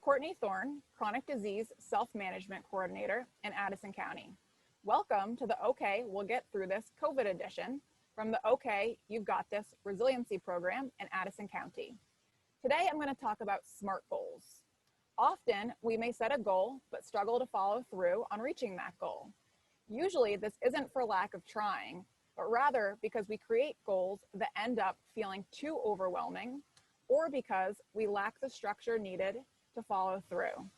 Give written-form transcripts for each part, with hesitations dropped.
Courtney Thorn, Chronic Disease Self-Management Coordinator in Addison County. Welcome to the OK, We'll Get Through This COVID edition from the OK, You've Got This Resiliency Program in Addison County. Today, I'm going to talk about SMART goals. Often, we may set a goal, but struggle to follow through on reaching that goal. Usually, this isn't for lack of trying, but rather because we create goals that end up feeling too overwhelming, or because we lack the structure needed to follow through.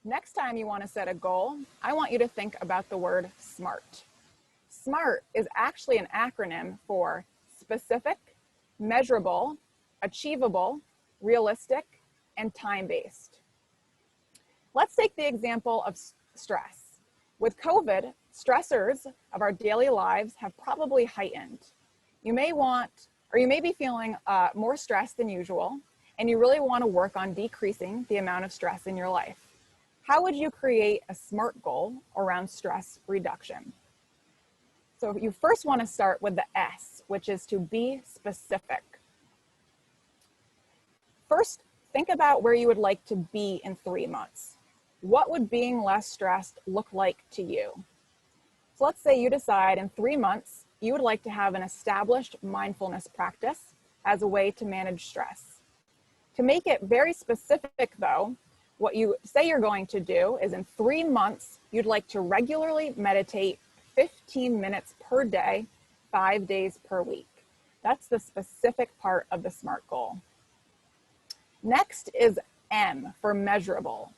Next time you want to set a goal, I want you to think about the word SMART. SMART is actually an acronym for specific, measurable, achievable, realistic, and time-based. Let's take the example of stress. With COVID, stressors of our daily lives have probably heightened. You may be feeling more stressed than usual, and you really want to work on decreasing the amount of stress in your life. How would you create a SMART goal around stress reduction? So you first want to start with the S, which is to be specific. First, think about where you would like to be in 3 months. What would being less stressed look like to you? So let's say you decide in 3 months, you would like to have an established mindfulness practice as a way to manage stress. To make it very specific though, what you say you're going to do is in 3 months, you'd like to regularly meditate 15 minutes per day, 5 days per week. That's the specific part of the SMART goal. Next is M for measurable.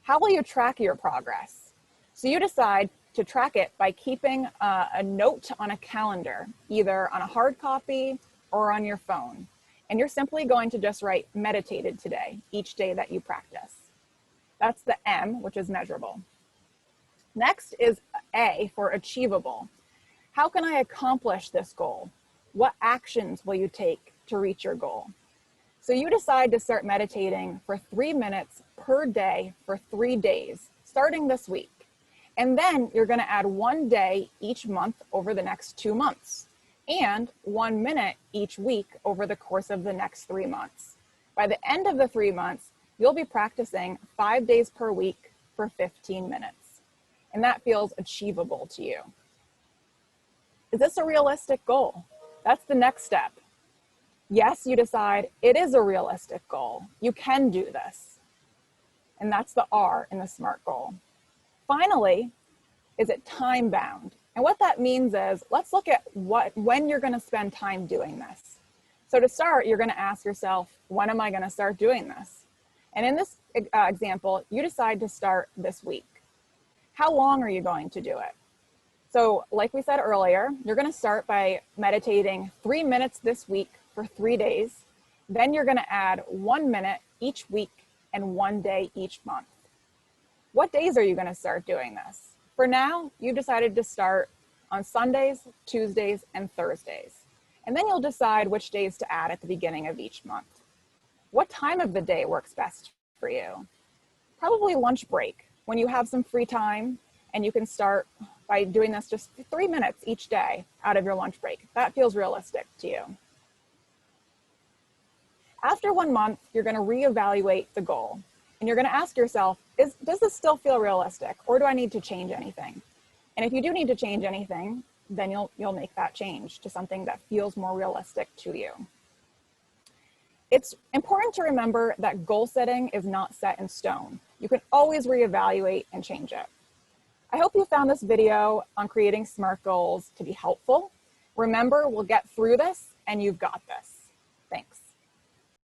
How will you track your progress? So you decide to track it by keeping a note on a calendar, either on a hard copy or on your phone. And you're simply going to just write meditated today, each day that you practice. That's the M, which is measurable. Next is A for achievable. How can I accomplish this goal? What actions will you take to reach your goal? So you decide to start meditating for 3 minutes per day for 3 days, starting this week. And then you're going to add 1 day each month over the next 2 months, and 1 minute each week over the course of the next 3 months. By the end of the 3 months, you'll be practicing 5 days per week for 15 minutes. And that feels achievable to you. Is this a realistic goal? That's the next step. Yes, you decide it is a realistic goal. You can do this. And that's the R in the SMART goal. Finally, is it time bound? And what that means is, let's look at when you're going to spend time doing this. So to start, you're going to ask yourself, when am I going to start doing this? And in this example, you decide to start this week. How long are you going to do it? So like we said earlier, you're going to start by meditating 3 minutes this week for 3 days. Then you're going to add 1 minute each week and 1 day each month. What days are you going to start doing this? For now, you've decided to start on Sundays, Tuesdays, and Thursdays. And then you'll decide which days to add at the beginning of each month. What time of the day works best for you? Probably lunch break, when you have some free time, and you can start by doing this just 3 minutes each day out of your lunch break. That feels realistic to you. After 1 month, you're going to reevaluate the goal. And you're going to ask yourself, does this still feel realistic, or do I need to change anything? And if you do need to change anything, then you'll make that change to something that feels more realistic to you. It's important to remember that goal setting is not set in stone. You can always reevaluate and change it. I hope you found this video on creating SMART goals to be helpful. Remember, we'll get through this, and you've got this. Thanks.